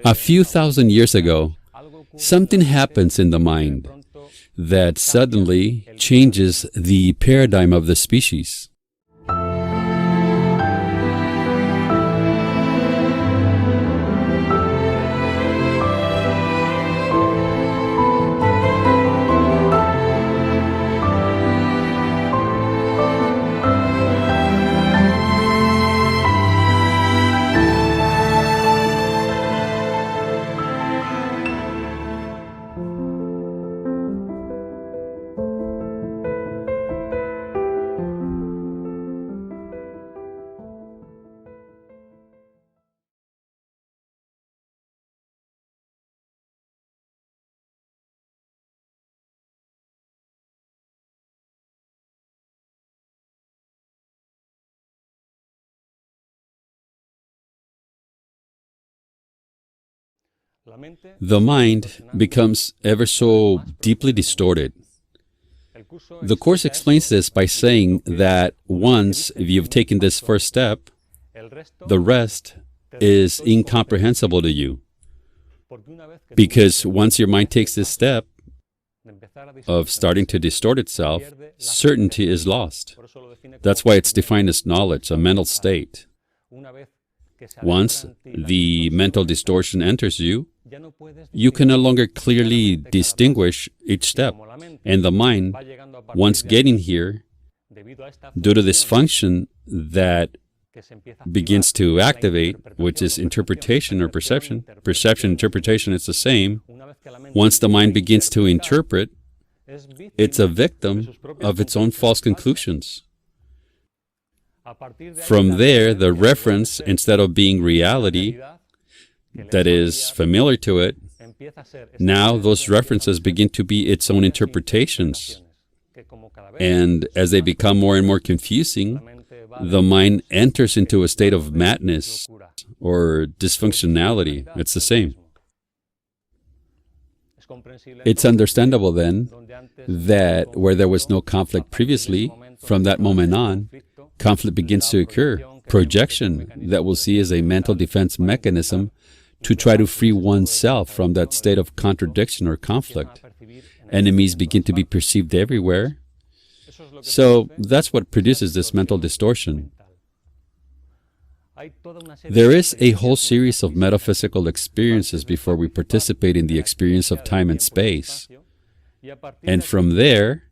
A few thousand years ago, something happens in the mind that suddenly changes the paradigm of the species. The mind becomes ever so deeply distorted. The Course explains this by saying that once you've taken this first step, the rest is incomprehensible to you. Because once your mind takes this step of starting to distort itself, certainty is lost. That's why it's defined as knowledge, a mental state. Once the mental distortion enters you, you can no longer clearly distinguish each step. And the mind, once getting here, due to this function that begins to activate, which is interpretation or perception, interpretation, it's the same. Once the mind begins to interpret, it's a victim of its own false conclusions. From there, the reference, instead of being reality, that is familiar to it, now those references begin to be its own interpretations. And as they become more and more confusing, the mind enters into a state of madness or dysfunctionality. It's the same. It's understandable then that where there was no conflict previously, from that moment on, conflict begins to occur. Projection that we'll see as a mental defense mechanism to try to free oneself from that state of contradiction or conflict. Enemies begin to be perceived everywhere. So that's what produces this mental distortion. There is a whole series of metaphysical experiences before we participate in the experience of time and space. And from there,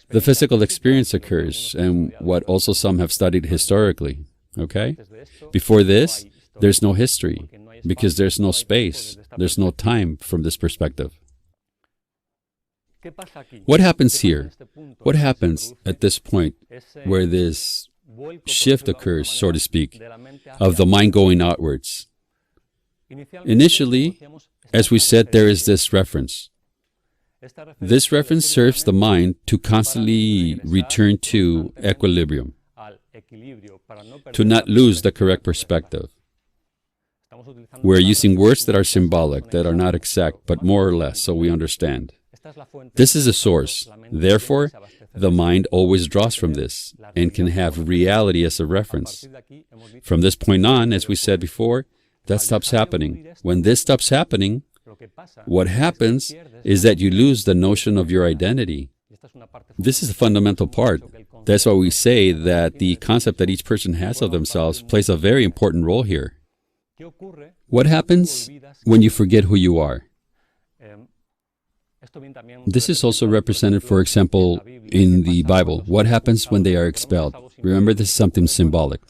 the physical experience occurs, and what also some have studied historically, okay? Before this, there's no history, because there's no space, there's no time from this perspective. What happens here? What happens at this point where this shift occurs, so to speak, of the mind going outwards? Initially, as we said, there is this reference. This reference serves the mind to constantly return to equilibrium, to not lose the correct perspective. We're using words that are symbolic, that are not exact, but more or less, so we understand. This is a source. Therefore, the mind always draws from this and can have reality as a reference. From this point on, as we said before, that stops happening. When this stops happening, what happens is that you lose the notion of your identity. This is the fundamental part. That's why we say that the concept that each person has of themselves plays a very important role here. What happens when you forget who you are? This is also represented, for example, in the Bible. What happens when they are expelled? Remember, this is something symbolic.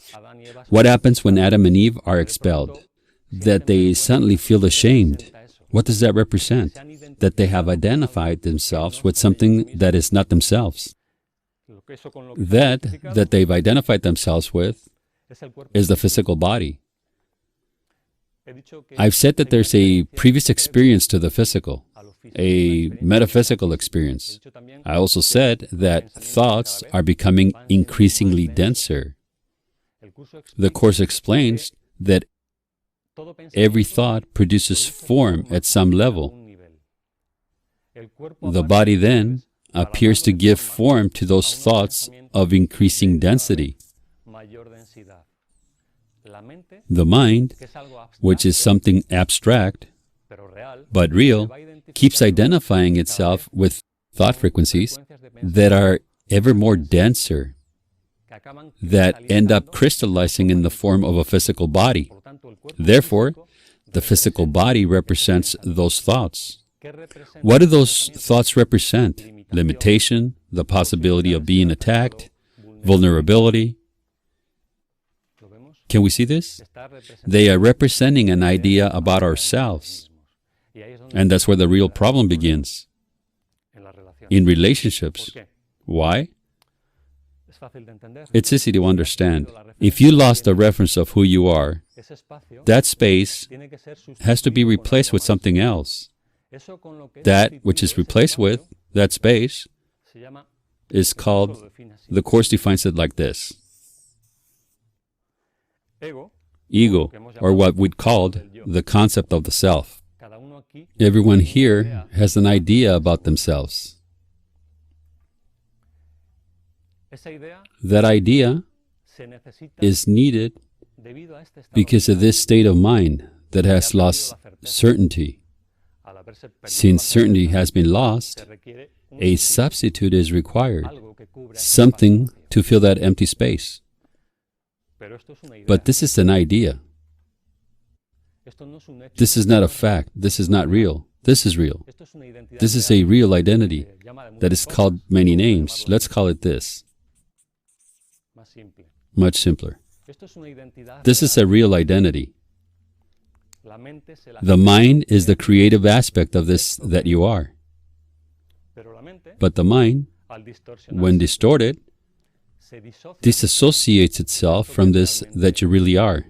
What happens when Adam and Eve are expelled? That they suddenly feel ashamed. What does that represent? That they have identified themselves with something that is not themselves. That they've identified themselves with is the physical body. I've said that there's a previous experience to the physical, a metaphysical experience. I also said that thoughts are becoming increasingly denser. The Course explains that every thought produces form at some level. The body then appears to give form to those thoughts of increasing density. The mind, which is something abstract but real, keeps identifying itself with thought frequencies that are ever more denser, that end up crystallizing in the form of a physical body. Therefore, the physical body represents those thoughts. What do those thoughts represent? Limitation, the possibility of being attacked, vulnerability. Can we see this? They are representing an idea about ourselves. And that's where the real problem begins. In relationships. Why? It's easy to understand. If you lost a reference of who you are, that space has to be replaced with something else. That which is replaced with, that space, is called, the Course defines it like this. Ego, or what we'd called the concept of the self. Everyone here has an idea about themselves. That idea is needed because of this state of mind that has lost certainty. Since certainty has been lost, a substitute is required, something to fill that empty space. But this is an idea. This is not a fact. This is not real. This is real. This is a real identity that is called many names. Let's call it this. Much simpler. This is a real identity. The mind is the creative aspect of this that you are. But the mind, when distorted, disassociates itself from this that you really are.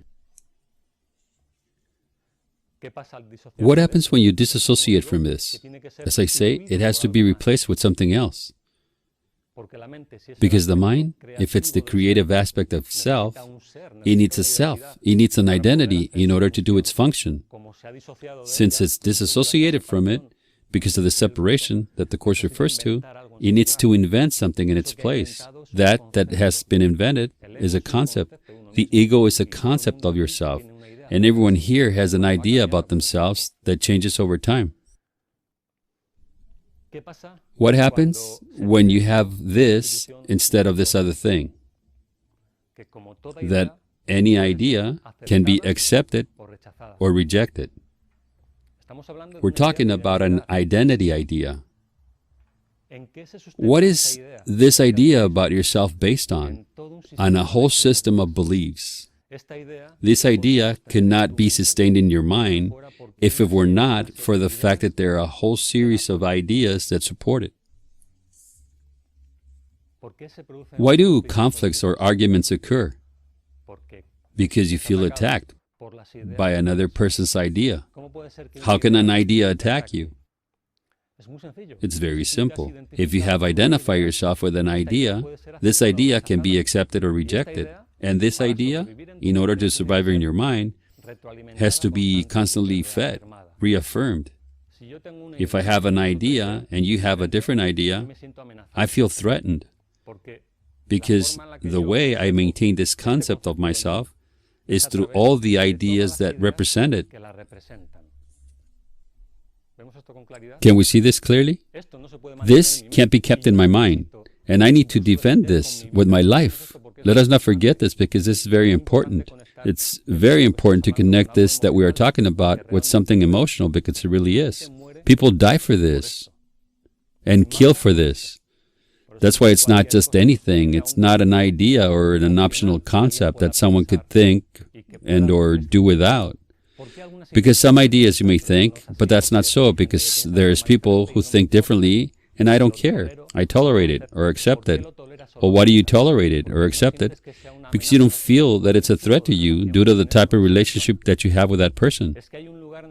What happens when you disassociate from this? As I say, it has to be replaced with something else. Because the mind, if it's the creative aspect of self, it needs a self, it needs an identity in order to do its function. Since it's disassociated from it, because of the separation that the Course refers to, it needs to invent something in its place. That has been invented is a concept. The ego is a concept of yourself, and everyone here has an idea about themselves that changes over time. What happens when you have this instead of this other thing? That any idea can be accepted or rejected. We're talking about an identity idea. What is this idea about yourself based on? On a whole system of beliefs. This idea cannot be sustained in your mind if it were not for the fact that there are a whole series of ideas that support it. Why do conflicts or arguments occur? Because you feel attacked by another person's idea. How can an idea attack you? It's very simple. If you have identified yourself with an idea, this idea can be accepted or rejected. And this idea, in order to survive in your mind, has to be constantly fed, reaffirmed. If I have an idea and you have a different idea, I feel threatened because the way I maintain this concept of myself is through all the ideas that represent it. Can we see this clearly? This can't be kept in my mind, and I need to defend this with my life. Let us not forget this because this is very important. It's very important to connect this that we are talking about with something emotional because it really is. People die for this and kill for this. That's why it's not just anything. It's not an idea or an optional concept that someone could think and or do without. Because some ideas you may think, but that's not so because there's people who think differently and I don't care. I tolerate it or accept it. Well, why do you tolerate it or accept it? Because you don't feel that it's a threat to you due to the type of relationship that you have with that person.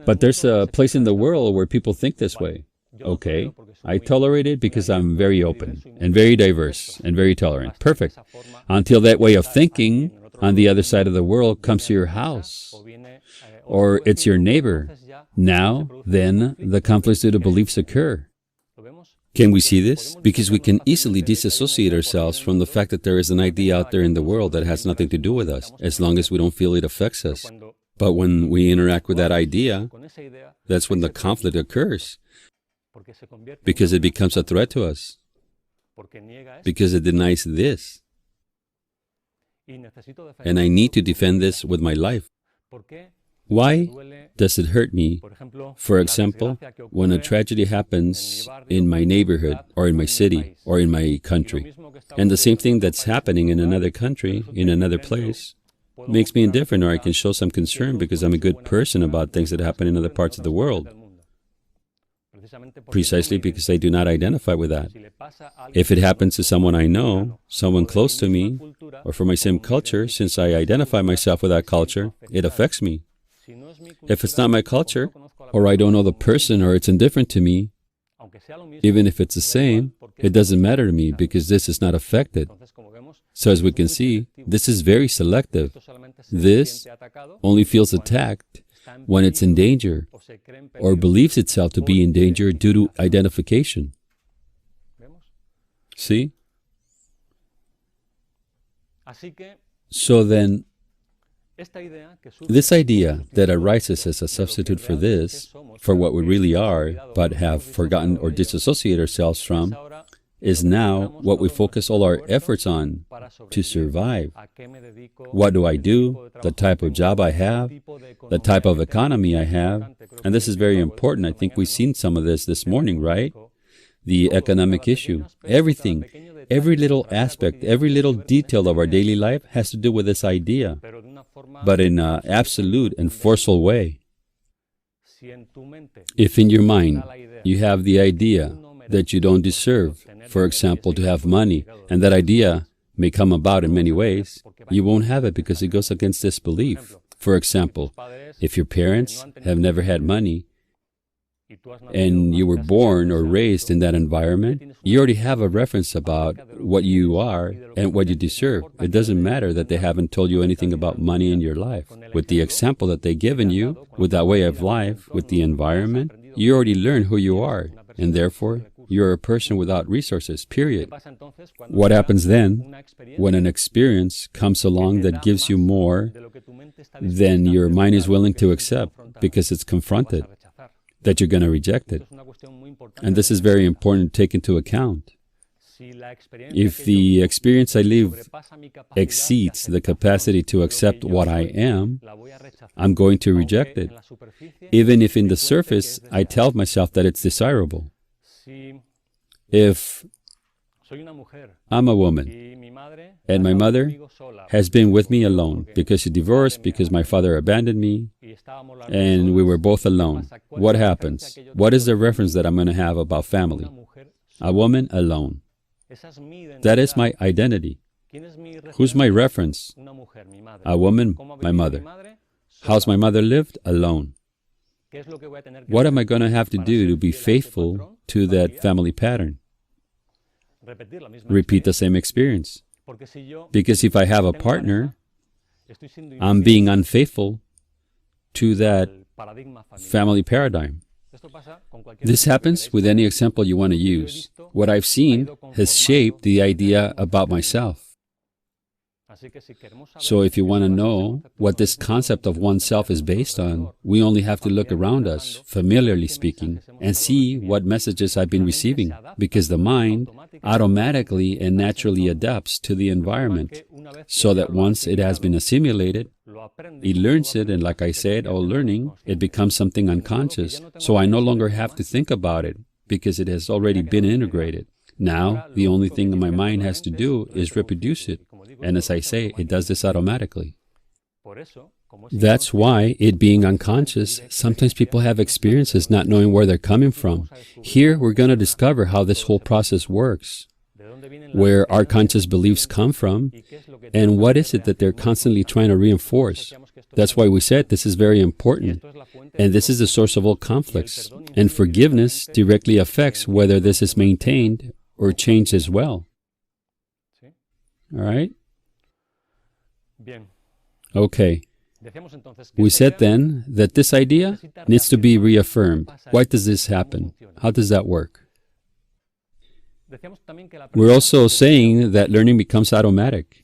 But there's a place in the world where people think this way. Okay, I tolerate it because I'm very open and very diverse and very tolerant. Perfect. Until that way of thinking on the other side of the world comes to your house or it's your neighbor. Now, then, the conflicts due to beliefs occur. Can we see this? Because we can easily disassociate ourselves from the fact that there is an idea out there in the world that has nothing to do with us, as long as we don't feel it affects us. But when we interact with that idea, that's when the conflict occurs, because it becomes a threat to us, because it denies this. And I need to defend this with my life. Why does it hurt me? For example, when a tragedy happens in my neighborhood, or in my city, or in my country, and the same thing that's happening in another country, in another place, makes me indifferent, or I can show some concern because I'm a good person about things that happen in other parts of the world, precisely because I do not identify with that. If it happens to someone I know, someone close to me, or from my same culture, since I identify myself with that culture, it affects me. If it's not my culture, or I don't know the person, or it's indifferent to me, even if it's the same, it doesn't matter to me because this is not affected. So as we can see, this is very selective. This only feels attacked when it's in danger, or believes itself to be in danger due to identification. See? So then, this idea that arises as a substitute for this, for what we really are, but have forgotten or disassociated ourselves from, is now what we focus all our efforts on to survive. What do I do? The type of job I have, the type of economy I have, and this is very important. I think we've seen some of this morning, right? The economic issue, everything, every little aspect, every little detail of our daily life has to do with this idea, but in an absolute and forceful way. If in your mind you have the idea that you don't deserve, for example, to have money, and that idea may come about in many ways, you won't have it because it goes against this belief. For example, if your parents have never had money, and you were born or raised in that environment, you already have a reference about what you are and what you deserve. It doesn't matter that they haven't told you anything about money in your life. With the example that they've given you, with that way of life, with the environment, you already learn who you are, and therefore, you're a person without resources, period. What happens then, when an experience comes along that gives you more than your mind is willing to accept because it's confronted, that you're going to reject it? And this is very important to take into account. If the experience I live exceeds the capacity to accept what I am, I'm going to reject it, even if in the surface I tell myself that it's desirable. If I'm a woman, and my mother has been with me alone because she divorced, because my father abandoned me, and we were both alone, what happens? What is the reference that I'm going to have about family? A woman alone. That is my identity. Who's my reference? A woman, my mother. How's my mother lived? Alone. What am I going to have to do to be faithful to that family pattern? Repeat the same experience. Because if I have a partner, I'm being unfaithful to that family paradigm. This happens with any example you want to use. What I've seen has shaped the idea about myself. So if you want to know what this concept of oneself is based on, we only have to look around us, familiarly speaking, and see what messages I've been receiving, because the mind automatically and naturally adapts to the environment, so that once it has been assimilated, it learns it, and like I said, all learning, it becomes something unconscious, so I no longer have to think about it, because it has already been integrated. Now, the only thing my mind has to do is reproduce it. And as I say, it does this automatically. That's why, it being unconscious, sometimes people have experiences not knowing where they're coming from. Here, we're going to discover how this whole process works, where our conscious beliefs come from, and what is it that they're constantly trying to reinforce. That's why we said this is very important, and this is the source of all conflicts. And forgiveness directly affects whether this is maintained or changed as well. All right? Okay. We said then that this idea needs to be reaffirmed. Why does this happen? How does that work? We're also saying that learning becomes automatic.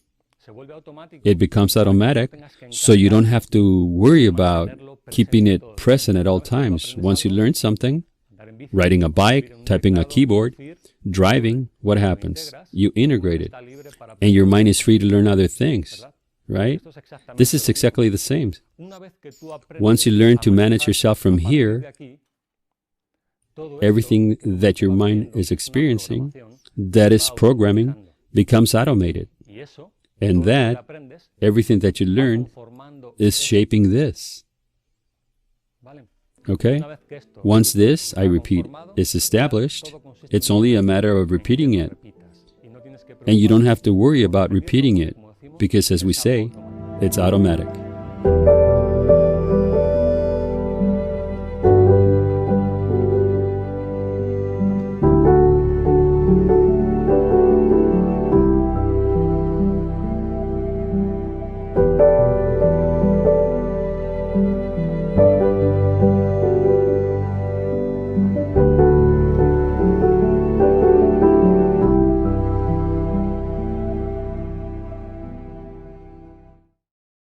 It becomes automatic, so you don't have to worry about keeping it present at all times. Once you learn something, riding a bike, typing a keyboard, driving, what happens? You integrate it, and your mind is free to learn other things, right? This is exactly the same. Once you learn to manage yourself from here, everything that your mind is experiencing, that is programming, becomes automated. And that, everything that you learn, is shaping this. Okay? Once this, I repeat, is established, it's only a matter of repeating it. And you don't have to worry about repeating it, because as we say, it's automatic.